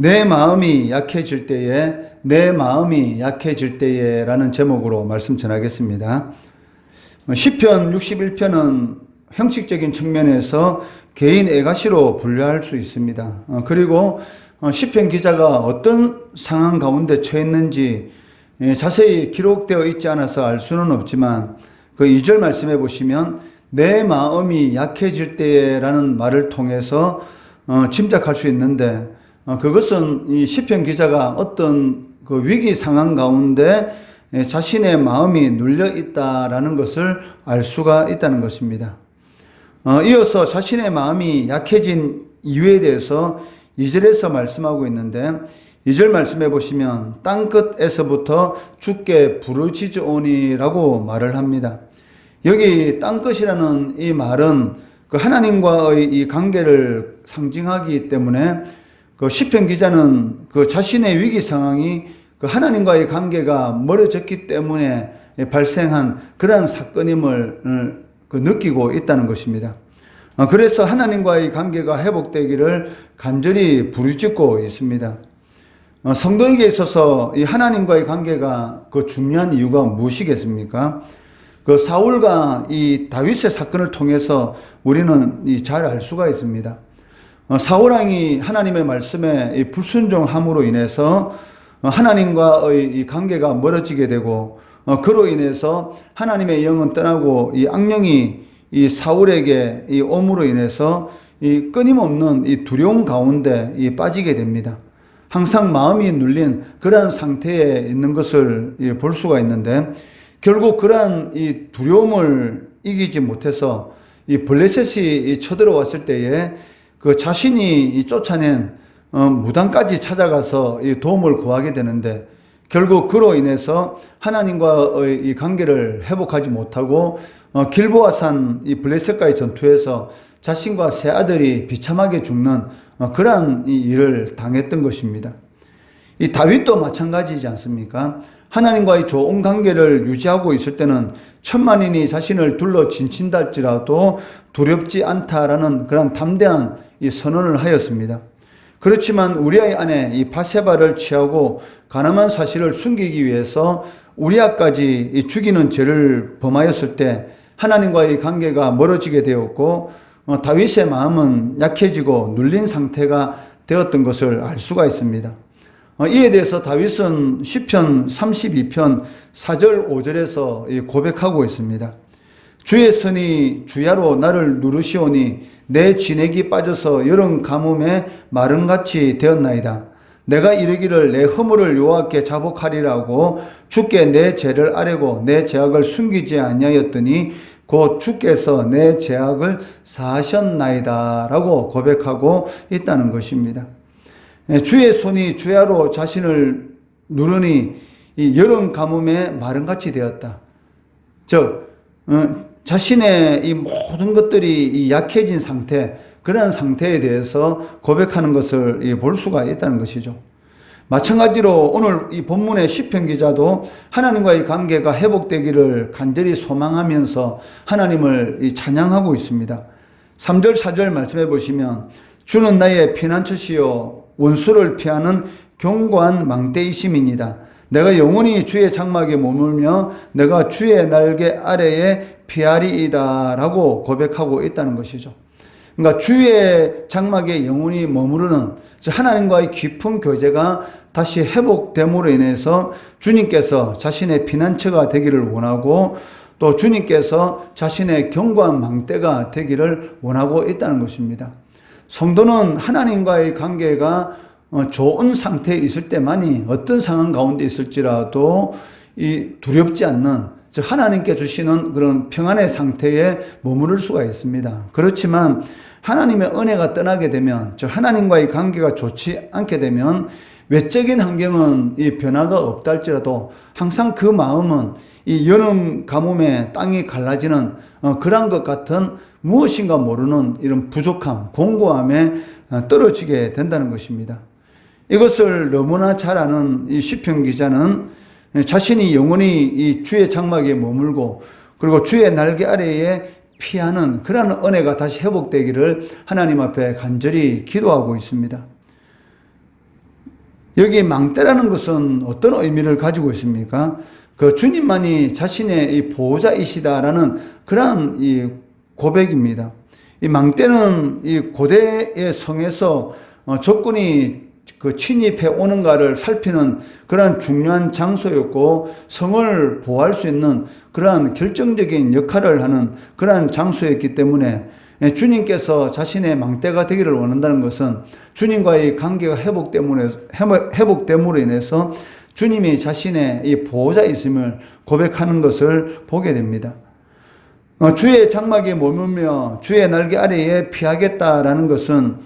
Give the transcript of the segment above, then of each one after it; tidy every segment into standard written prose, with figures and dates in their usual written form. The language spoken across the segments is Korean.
내 마음이 약해질 때에, 내 마음이 약해질 때에 라는 제목으로 말씀 전하겠습니다. 시편 61편은 형식적인 측면에서 개인 애가시로 분류할 수 있습니다. 그리고 시편 기자가 어떤 상황 가운데 처했는지 자세히 기록되어 있지 않아서 알 수는 없지만 그 2절 말씀해 보시면 내 마음이 약해질 때에 라는 말을 통해서 짐작할 수 있는데, 그것은 이 시편 기자가 어떤 그 위기 상황 가운데 자신의 마음이 눌려 있다라는 것을 알 수가 있다는 것입니다. 이어서 자신의 마음이 약해진 이유에 대해서 2절에서 말씀하고 있는데, 2절 말씀해 보시면 땅끝에서부터 주께 부르짖으오니라고 말을 합니다. 여기 땅끝이라는 이 말은 그 하나님과의 이 관계를 상징하기 때문에 그 시편 기자는 그 자신의 위기 상황이 그 하나님과의 관계가 멀어졌기 때문에 발생한 그러한 사건임을 느끼고 있다는 것입니다. 그래서 하나님과의 관계가 회복되기를 간절히 부르짖고 있습니다. 성도에게 있어서 이 하나님과의 관계가 그 중요한 이유가 무엇이겠습니까? 그 사울과 이 다윗의 사건을 통해서 우리는 잘 알 수가 있습니다. 사울왕이 하나님의 말씀에 불순종함으로 인해서 하나님과의 이 관계가 멀어지게 되고, 그로 인해서 하나님의 영은 떠나고 이 악령이 이 사울에게 이 옴으로 인해서 이 끊임없는 이 두려움 가운데 빠지게 됩니다. 항상 마음이 눌린 그러한 상태에 있는 것을 볼 수가 있는데, 결국 그러한 이 두려움을 이기지 못해서 이 블레셋이 쳐들어왔을 때에 그 자신이 쫓아낸 무당까지 찾아가서 이 도움을 구하게 되는데, 결국 그로 인해서 하나님과의 이 관계를 회복하지 못하고 길보아산 이 블레셋과의 전투에서 자신과 세 아들이 비참하게 죽는 그러한 이 일을 당했던 것입니다. 이 다윗도 마찬가지지 않습니까? 하나님과의 좋은 관계를 유지하고 있을 때는 천만인이 자신을 둘러 진친다 할지라도 두렵지 않다라는 그런 담대한 이 선언을 하였습니다. 그렇지만 우리아의 아내 이 바세바를 취하고 가늠한 사실을 숨기기 위해서 우리아까지 죽이는 죄를 범하였을 때 하나님과의 관계가 멀어지게 되었고, 다윗의 마음은 약해지고 눌린 상태가 되었던 것을 알 수가 있습니다. 이에 대해서 다윗은 시편 32편 4절 5절에서 고백하고 있습니다. 주의 손이 주야로 나를 누르시오니 내 진액이 빠져서 여름 가뭄에 마름같이 되었나이다. 내가 이르기를 내 허물을 여호와께 자복하리라고 주께 내 죄를 아뢰고 내 죄악을 숨기지 아니하였더니 곧 주께서 내 죄악을 사하셨나이다 라고 고백하고 있다는 것입니다. 주의 손이 주야로 자신을 누르니 이 여름 가뭄에 마름같이 되었다. 즉 자신의 이 모든 것들이 이 약해진 상태, 그런 상태에 대해서 고백하는 것을 볼 수가 있다는 것이죠. 마찬가지로 오늘 이 본문의 시편 기자도 하나님과의 관계가 회복되기를 간절히 소망하면서 하나님을 찬양하고 있습니다. 3절 4절 말씀해 보시면 주는 나의 피난처시요 원수를 피하는 견고한 망대이심이니이다. 내가 영원히 주의 장막에 머물며 내가 주의 날개 아래에 피하리이다 라고 고백하고 있다는 것이죠. 그러니까 주의 장막에 영원히 머무르는 하나님과의 깊은 교제가 다시 회복됨으로 인해서 주님께서 자신의 피난처가 되기를 원하고, 또 주님께서 자신의 견고한 망대가 되기를 원하고 있다는 것입니다. 성도는 하나님과의 관계가 좋은 상태에 있을 때만이 어떤 상황 가운데 있을지라도 이 두렵지 않는, 즉 하나님께 주시는 그런 평안의 상태에 머무를 수가 있습니다. 그렇지만 하나님의 은혜가 떠나게 되면, 즉 하나님과의 관계가 좋지 않게 되면 외적인 환경은 이 변화가 없다 할지라도 항상 그 마음은 이 여름 가뭄에 땅이 갈라지는 그런 것 같은 무엇인가 모르는 이런 부족함, 공고함에 떨어지게 된다는 것입니다. 이것을 너무나 잘 아는 이 시편 기자는 자신이 영원히 이 주의 장막에 머물고 그리고 주의 날개 아래에 피하는 그러한 은혜가 다시 회복되기를 하나님 앞에 간절히 기도하고 있습니다. 여기 망대라는 것은 어떤 의미를 가지고 있습니까? 그 주님만이 자신의 이 보호자이시다라는 그러한 이 고백입니다. 이 망대는 이 고대의 성에서 적군이 그 침입해 오는가를 살피는 그러한 중요한 장소였고, 성을 보호할 수 있는 그러한 결정적인 역할을 하는 그러한 장소였기 때문에 주님께서 자신의 망대가 되기를 원한다는 것은 주님과의 관계가 회복됨으로 인해서 주님이 자신의 이 보호자이심을 고백하는 것을 보게 됩니다. 주의 장막에 머물며 주의 날개 아래에 피하겠다라는 것은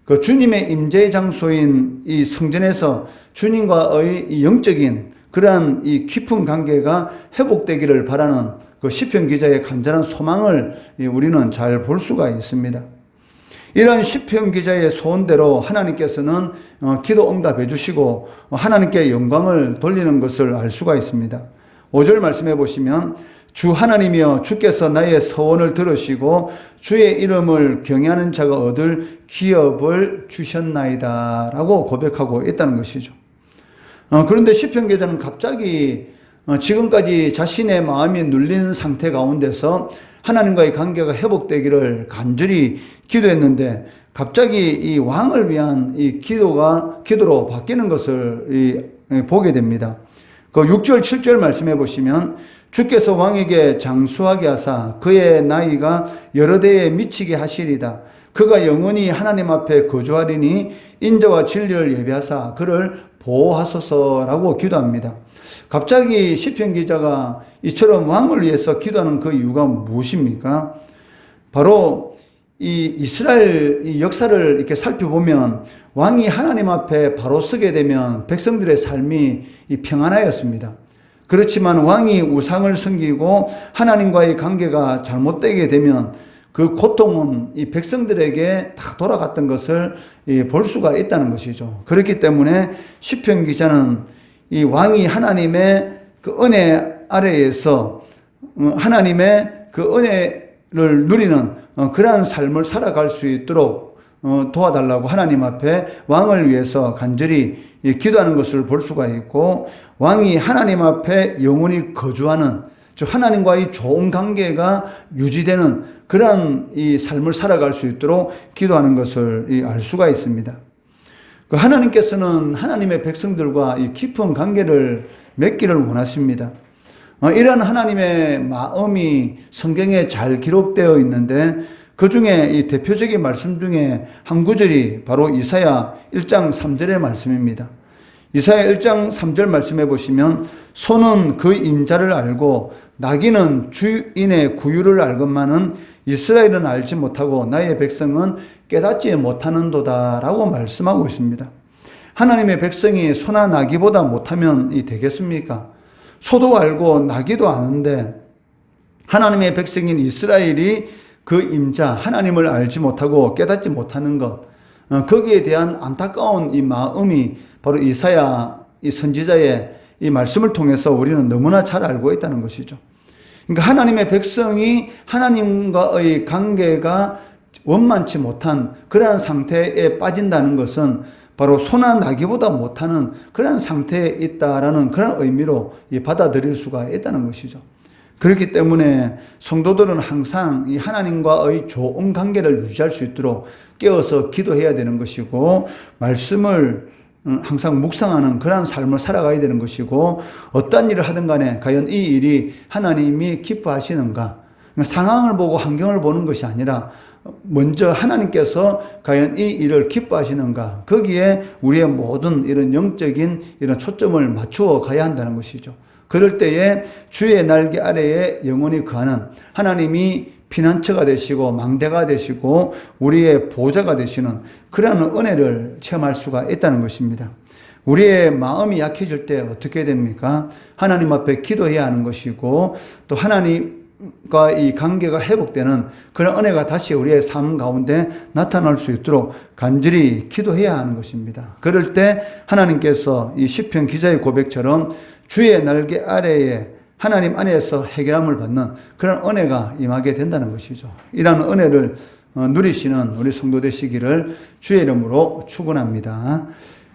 그 주님의 임재 장소인 이 성전에서 주님과의 이 영적인 그러한 이 깊은 관계가 회복되기를 바라는 그 시편 기자의 간절한 소망을 우리는 잘 볼 수가 있습니다. 이런 시편 기자의 소원대로 하나님께서는 기도 응답해 주시고 하나님께 영광을 돌리는 것을 알 수가 있습니다. 5절 말씀해 보시면 주 하나님이여 주께서 나의 서원을 들으시고 주의 이름을 경외하는 자가 얻을 기업을 주셨나이다 라고 고백하고 있다는 것이죠. 그런데 시편 기자는 갑자기 지금까지 자신의 마음이 눌린 상태 가운데서 하나님과의 관계가 회복되기를 간절히 기도했는데 갑자기 이 왕을 위한 이 기도로 바뀌는 것을 보게 됩니다. 그 6절 7절 말씀해 보시면 주께서 왕에게 장수하게 하사 그의 나이가 여러 대에 미치게 하시리다. 그가 영원히 하나님 앞에 거주하리니 인자와 진리를 예비하사 그를 보호하소서라고 기도합니다. 갑자기 시편 기자가 이처럼 왕을 위해서 기도하는 그 이유가 무엇입니까? 바로 이 이스라엘 이 역사를 이렇게 살펴보면 왕이 하나님 앞에 바로 서게 되면 백성들의 삶이 평안하였습니다. 그렇지만 왕이 우상을 섬기고 하나님과의 관계가 잘못되게 되면 그 고통은 이 백성들에게 다 돌아갔던 것을 볼 수가 있다는 것이죠. 그렇기 때문에 시편 기자는 이 왕이 하나님의 그 은혜 아래에서 하나님의 그 은혜를 누리는 그러한 삶을 살아갈 수 있도록 도와달라고 하나님 앞에 왕을 위해서 간절히 기도하는 것을 볼 수가 있고, 왕이 하나님 앞에 영원히 거주하는, 즉 하나님과의 좋은 관계가 유지되는 그러한 이 삶을 살아갈 수 있도록 기도하는 것을 알 수가 있습니다. 하나님께서는 하나님의 백성들과 이 깊은 관계를 맺기를 원하십니다. 이러한 하나님의 마음이 성경에 잘 기록되어 있는데 그 중에 이 대표적인 말씀 중에 한 구절이 바로 이사야 1장 3절의 말씀입니다. 이사야 1장 3절 말씀해 보시면 소는 그 임자를 알고 나귀는 주인의 구유를 알건만은 이스라엘은 알지 못하고 나의 백성은 깨닫지 못하는도다 라고 말씀하고 있습니다. 하나님의 백성이 소나 나귀보다 못하면 되겠습니까? 소도 알고 나귀도 아는데 하나님의 백성인 이스라엘이 그 임자 하나님을 알지 못하고 깨닫지 못하는 것, 거기에 대한 안타까운 이 마음이 바로 이사야 이 선지자의 이 말씀을 통해서 우리는 너무나 잘 알고 있다는 것이죠. 그러니까 하나님의 백성이 하나님과의 관계가 원만치 못한 그러한 상태에 빠진다는 것은 바로 소나 나귀보다 못하는 그러한 상태에 있다라는 그런 의미로 받아들일 수가 있다는 것이죠. 그렇기 때문에 성도들은 항상 이 하나님과의 좋은 관계를 유지할 수 있도록 깨어서 기도해야 되는 것이고, 말씀을 항상 묵상하는 그러한 삶을 살아가야 되는 것이고, 어떤 일을 하든 간에 과연 이 일이 하나님이 기뻐하시는가, 상황을 보고 환경을 보는 것이 아니라 먼저 하나님께서 과연 이 일을 기뻐하시는가, 거기에 우리의 모든 이런 영적인 이런 초점을 맞추어 가야 한다는 것이죠. 그럴 때에 주의 날개 아래에 영원히 거하는 하나님이 피난처가 되시고 망대가 되시고 우리의 보호자가 되시는 그러한 은혜를 체험할 수가 있다는 것입니다. 우리의 마음이 약해질 때 어떻게 됩니까? 하나님 앞에 기도해야 하는 것이고, 또 하나님과 이 관계가 회복되는 그런 은혜가 다시 우리의 삶 가운데 나타날 수 있도록 간절히 기도해야 하는 것입니다. 그럴 때 하나님께서 이 시편 기자의 고백처럼 주의 날개 아래에 하나님 안에서 해결함을 받는 그런 은혜가 임하게 된다는 것이죠. 이러한 은혜를 누리시는 우리 성도 되시기를 주의 이름으로 축원합니다.